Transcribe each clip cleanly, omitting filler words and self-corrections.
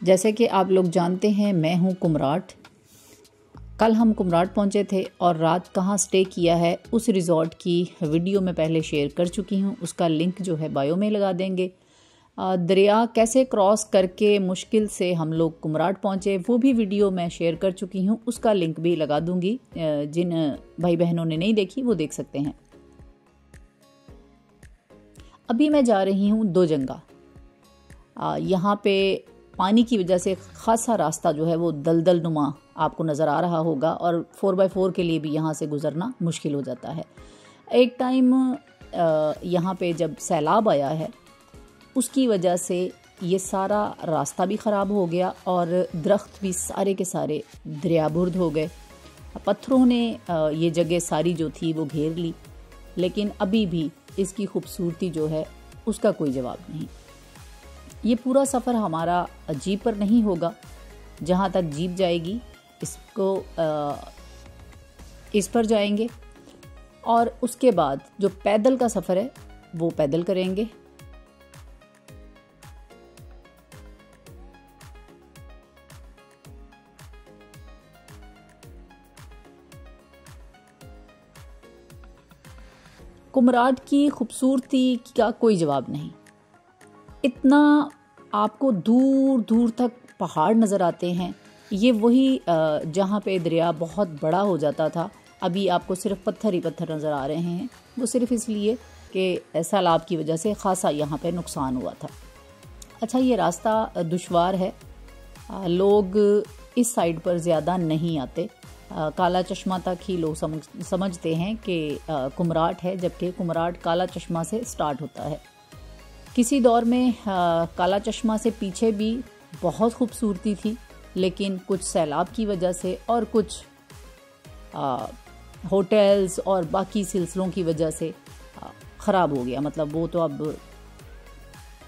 जैसे कि आप लोग जानते हैं, मैं हूं कुमराट। कल हम कुमराट पहुंचे थे और रात कहां स्टे किया है उस रिज़ॉर्ट की वीडियो मैं पहले शेयर कर चुकी हूं। उसका लिंक जो है बायो में लगा देंगे। दरिया कैसे क्रॉस करके मुश्किल से हम लोग कुमराट पहुंचे वो भी वीडियो मैं शेयर कर चुकी हूं। उसका लिंक भी लगा दूंगी, जिन भाई बहनों ने नहीं देखी वो देख सकते हैं। अभी मैं जा रही हूं दो जंगा। यहाँ पे पानी की वजह से खासा रास्ता जो है वो दलदल नुमा आपको नज़र आ रहा होगा और 4x4 के लिए भी यहाँ से गुज़रना मुश्किल हो जाता है। एक टाइम यहाँ पे जब सैलाब आया है उसकी वजह से ये सारा रास्ता भी ख़राब हो गया और दरख्त भी सारे के सारे दरियाबुर्द हो गए। पत्थरों ने ये जगह सारी जो थी वो घेर ली, लेकिन अभी भी इसकी खूबसूरती जो है उसका कोई जवाब नहीं। ये पूरा सफ़र हमारा जीप पर नहीं होगा, जहाँ तक जीप जाएगी इस पर जाएंगे और उसके बाद जो पैदल का सफ़र है वो पैदल करेंगे। कुमराट की खूबसूरती का कोई जवाब नहीं। इतना आपको दूर दूर तक पहाड़ नज़र आते हैं। ये वही जहाँ पे दरिया बहुत बड़ा हो जाता था, अभी आपको सिर्फ पत्थर ही पत्थर नज़र आ रहे हैं। वो सिर्फ इसलिए कि सैलाब की वजह से खासा यहाँ पे नुकसान हुआ था। अच्छा, ये रास्ता दुश्वार है, लोग इस साइड पर ज़्यादा नहीं आते। काला चश्मा तक ही लोग समझते हैं कि कुमराट है, जबकि कुमराट काला चश्मा से स्टार्ट होता है। किसी दौर में काला चश्मा से पीछे भी बहुत खूबसूरती थी, लेकिन कुछ सैलाब की वजह से और कुछ होटल्स और बाकी सिलसिलों की वजह से ख़राब हो गया। मतलब वो तो अब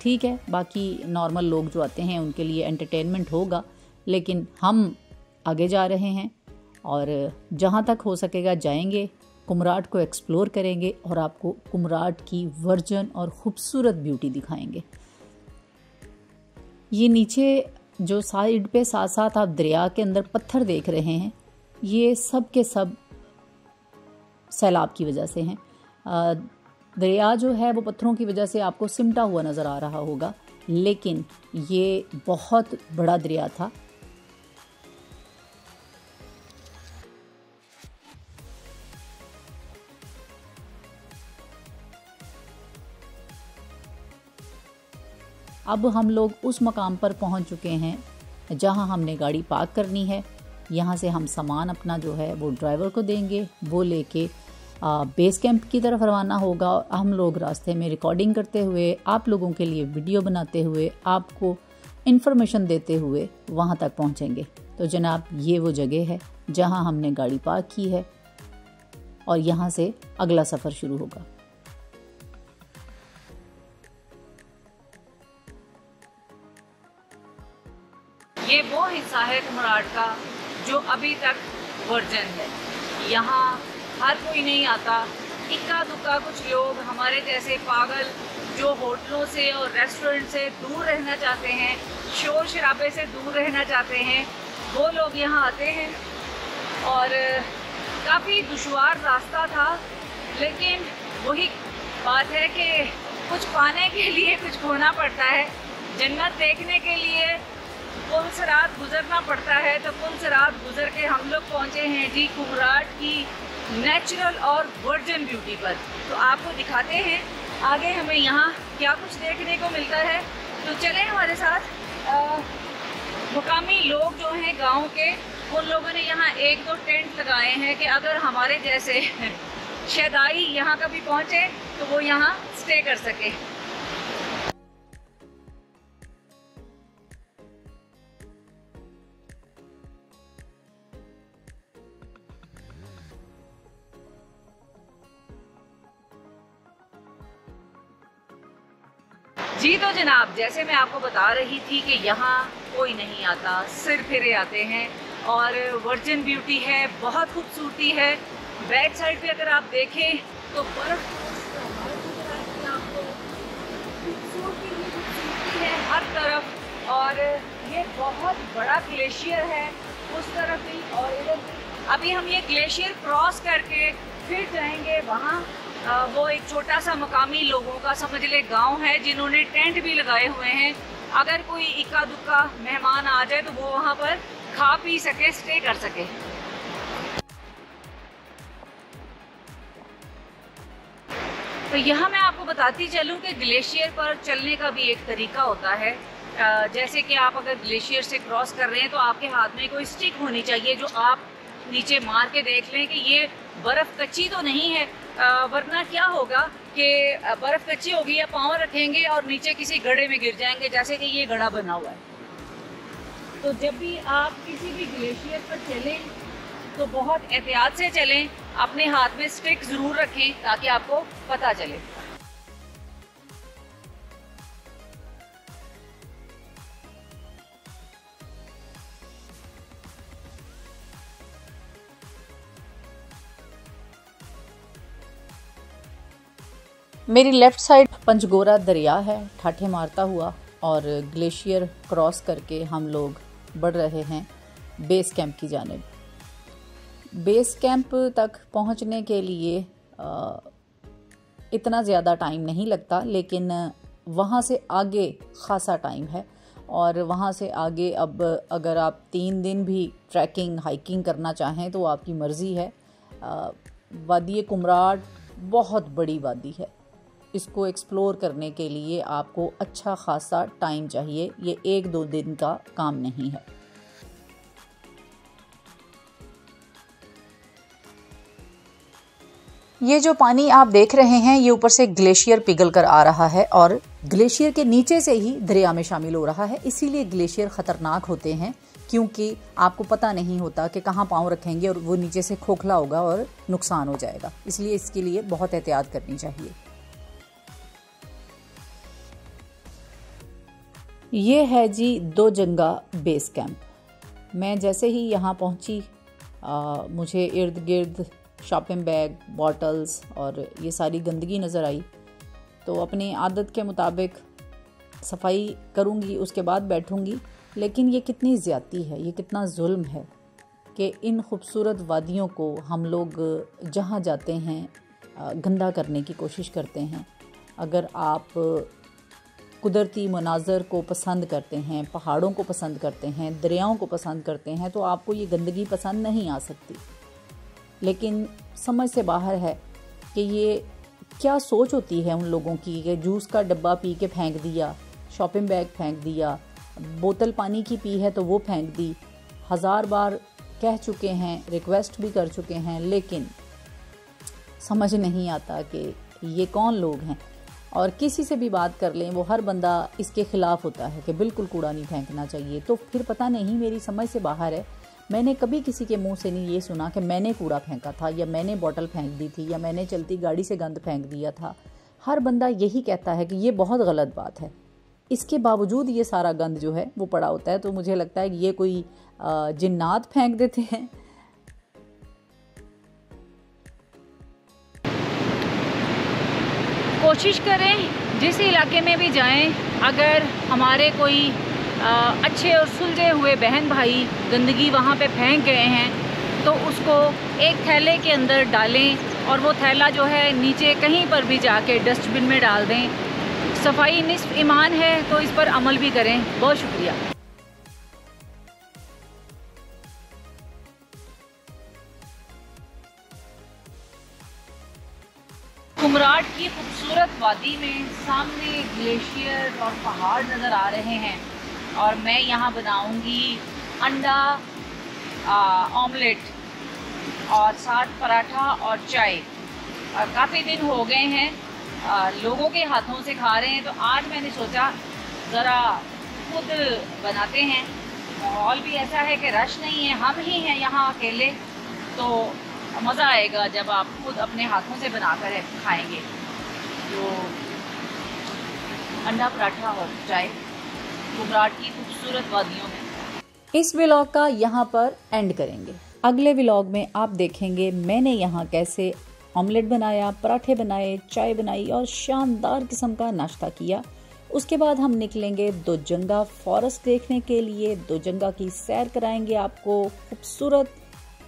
ठीक है, बाकी नॉर्मल लोग जो आते हैं उनके लिए एंटरटेनमेंट होगा, लेकिन हम आगे जा रहे हैं और जहाँ तक हो सकेगा जाएंगे, कुमराट को एक्सप्लोर करेंगे और आपको कुमराट की वर्जन और ख़ूबसूरत ब्यूटी दिखाएंगे। ये नीचे जो साइड पे साथ साथ आप दरिया के अंदर पत्थर देख रहे हैं, ये सब के सब सैलाब की वजह से हैं। दरिया जो है वो पत्थरों की वजह से आपको सिमटा हुआ नज़र आ रहा होगा, लेकिन ये बहुत बड़ा दरिया था। अब हम लोग उस मकाम पर पहुंच चुके हैं जहां हमने गाड़ी पार्क करनी है। यहां से हम सामान अपना जो है वो ड्राइवर को देंगे, वो लेके बेस कैंप की तरफ रवाना होगा। और हम लोग रास्ते में रिकॉर्डिंग करते हुए, आप लोगों के लिए वीडियो बनाते हुए, आपको इन्फॉर्मेशन देते हुए वहां तक पहुंचेंगे। तो जनाब, ये वो जगह है जहां हमने गाड़ी पार्क की है और यहाँ से अगला सफ़र शुरू होगा। ये वो हिस्सा है कुमराट का जो अभी तक वर्जन है। यहाँ हर कोई नहीं आता, इक्का दुक्का कुछ लोग हमारे जैसे पागल जो होटलों से और रेस्टोरेंट से दूर रहना चाहते हैं, शोर शराबे से दूर रहना चाहते हैं, वो लोग यहाँ आते हैं। और काफ़ी दुश्वार रास्ता था, लेकिन वही बात है कि कुछ पाने के लिए कुछ खोना पड़ता है। जन्नत देखने के लिए पुलसरात गुजरना पड़ता है, तो पुलसरात गुजर के हम लोग पहुँचे हैं जी कुमराट की नेचुरल और वर्जिन ब्यूटी पर। तो आपको दिखाते हैं आगे हमें यहाँ क्या कुछ देखने को मिलता है। तो चलें हमारे साथ। मुकामी लोग जो हैं गांव के, उन लोगों ने यहाँ 1-2 टेंट लगाए हैं कि अगर हमारे जैसे शहदाई यहाँ कभी पहुँचे तो वो यहाँ स्टे कर सके। जी तो जनाब, जैसे मैं आपको बता रही थी कि यहाँ कोई नहीं आता, सिर फिरे आते हैं और वर्जिन ब्यूटी है, बहुत खूबसूरती है। बैक साइड पे अगर आप देखें तो बर्फ आपको खूबसूरती है हर तरफ। और ये बहुत बड़ा ग्लेशियर है, उस तरफ भी और इधर भी। अभी हम ये ग्लेशियर क्रॉस करके फिर जाएंगे वहाँ। वो एक छोटा सा मकामी लोगों का समझ ले गांव है, जिन्होंने टेंट भी लगाए हुए हैं। अगर कोई इक्का दुक्का मेहमान आ जाए तो वो वहाँ पर खा पी सके, स्टे कर सके। तो यहाँ मैं आपको बताती चलूँ कि ग्लेशियर पर चलने का भी एक तरीका होता है। जैसे कि आप अगर ग्लेशियर से क्रॉस कर रहे हैं तो आपके हाथ में कोई स्टिक होनी चाहिए जो आप नीचे मार के देख लें कि ये बर्फ़ कच्ची तो नहीं है, वरना क्या होगा कि बर्फ़ कच्ची होगी या पाँव रखेंगे और नीचे किसी गड्ढे में गिर जाएंगे, जैसे कि ये गड्ढा बना हुआ है। तो जब भी आप किसी भी ग्लेशियर पर चलें तो बहुत एहतियात से चलें, अपने हाथ में स्टिक ज़रूर रखें ताकि आपको पता चले। मेरी लेफ़्ट साइड पंचगोरा दरिया है ठाठे मारता हुआ, और ग्लेशियर क्रॉस करके हम लोग बढ़ रहे हैं बेस कैंप की जानिब। बेस कैंप तक पहुंचने के लिए इतना ज़्यादा टाइम नहीं लगता, लेकिन वहां से आगे ख़ासा टाइम है। और वहां से आगे अब अगर आप 3 दिन भी ट्रैकिंग हाइकिंग करना चाहें तो आपकी मर्ज़ी है। वादी कुमराट बहुत बड़ी वादी है, इसको एक्सप्लोर करने के लिए आपको अच्छा खासा टाइम चाहिए, ये 1-2 दिन का काम नहीं है। ये जो पानी आप देख रहे हैं ये ऊपर से ग्लेशियर पिघल कर आ रहा है और ग्लेशियर के नीचे से ही दरिया में शामिल हो रहा है। इसीलिए ग्लेशियर ख़तरनाक होते हैं, क्योंकि आपको पता नहीं होता कि कहाँ पाँव रखेंगे और वो नीचे से खोखला होगा और नुकसान हो जाएगा। इसलिए इसके लिए बहुत एहतियात करनी चाहिए। ये है जी 2 जंगा बेस कैंप। मैं जैसे ही यहाँ पहुँची मुझे इर्द गिर्द शॉपिंग बैग, बॉटल्स और ये सारी गंदगी नज़र आई। तो अपनी आदत के मुताबिक सफाई करूँगी, उसके बाद बैठूँगी। लेकिन ये कितनी ज़्यादती है, ये कितना जुल्म है कि इन खूबसूरत वादियों को हम लोग जहाँ जाते हैं गंदा करने की कोशिश करते हैं। अगर आप कुदरती मनाज़र को पसंद करते हैं, पहाड़ों को पसंद करते हैं, दरियाओं को पसंद करते हैं, तो आपको ये गंदगी पसंद नहीं आ सकती। लेकिन समझ से बाहर है कि ये क्या सोच होती है उन लोगों की कि जूस का डब्बा पी के फेंक दिया, शॉपिंग बैग फेंक दिया, बोतल पानी की पी है तो वो फेंक दी। 1000 बार कह चुके हैं, रिक्वेस्ट भी कर चुके हैं, लेकिन समझ नहीं आता कि ये कौन लोग हैं। और किसी से भी बात कर लें, वो हर बंदा इसके ख़िलाफ़ होता है कि बिल्कुल कूड़ा नहीं फेंकना चाहिए। तो फिर पता नहीं, मेरी समझ से बाहर है। मैंने कभी किसी के मुंह से नहीं ये सुना कि मैंने कूड़ा फेंका था, या मैंने बोतल फेंक दी थी, या मैंने चलती गाड़ी से गंद फेंक दिया था। हर बंदा यही कहता है कि ये बहुत गलत बात है। इसके बावजूद ये सारा गंद जो है वो पड़ा होता है। तो मुझे लगता है कि ये कोई जिन्नात फेंक देते हैं। कोशिश करें जिस इलाके में भी जाएं, अगर हमारे कोई अच्छे और सुलझे हुए बहन भाई गंदगी वहाँ पे फेंक गए हैं तो उसको एक थैले के अंदर डालें और वो थैला जो है नीचे कहीं पर भी जाके डस्टबिन में डाल दें। सफाई निस्फ ईमान है, तो इस पर अमल भी करें। बहुत शुक्रिया। कुमराट की खूबसूरत वादी में सामने ग्लेशियर और पहाड़ नज़र आ रहे हैं और मैं यहाँ बनाऊँगी अंडा ऑमलेट और साथ पराठा और चाय। काफ़ी दिन हो गए हैं लोगों के हाथों से खा रहे हैं, तो आज मैंने सोचा ज़रा खुद बनाते हैं। माहौल भी ऐसा है कि रश नहीं है, हम ही हैं यहाँ अकेले, तो मज़ा आएगा जब आप खुद अपने हाथों से बनाकर खाएंगे। तो अंडा पराठा और चाय कुमराट की खूबसूरत वादियों में। इस व्लॉग का यहाँ पर एंड करेंगे। अगले व्लॉग में आप देखेंगे मैंने यहाँ कैसे ऑमलेट बनाया, पराठे बनाए, चाय बनाई और शानदार किस्म का नाश्ता किया। उसके बाद हम निकलेंगे दोजंगा फॉरेस्ट देखने के लिए। दोजंगा की सैर कराएंगे आपको, खूबसूरत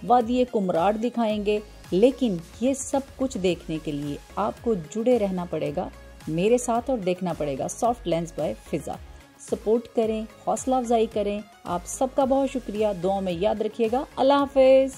वादिये कुमराड दिखाएंगे। लेकिन ये सब कुछ देखने के लिए आपको जुड़े रहना पड़ेगा मेरे साथ और देखना पड़ेगा सॉफ्ट लेंस बाय फिजा। सपोर्ट करें, हौसला अफजाई करें। आप सबका बहुत शुक्रिया। दुआओं में याद रखिएगा। अल्लाह हाफिज।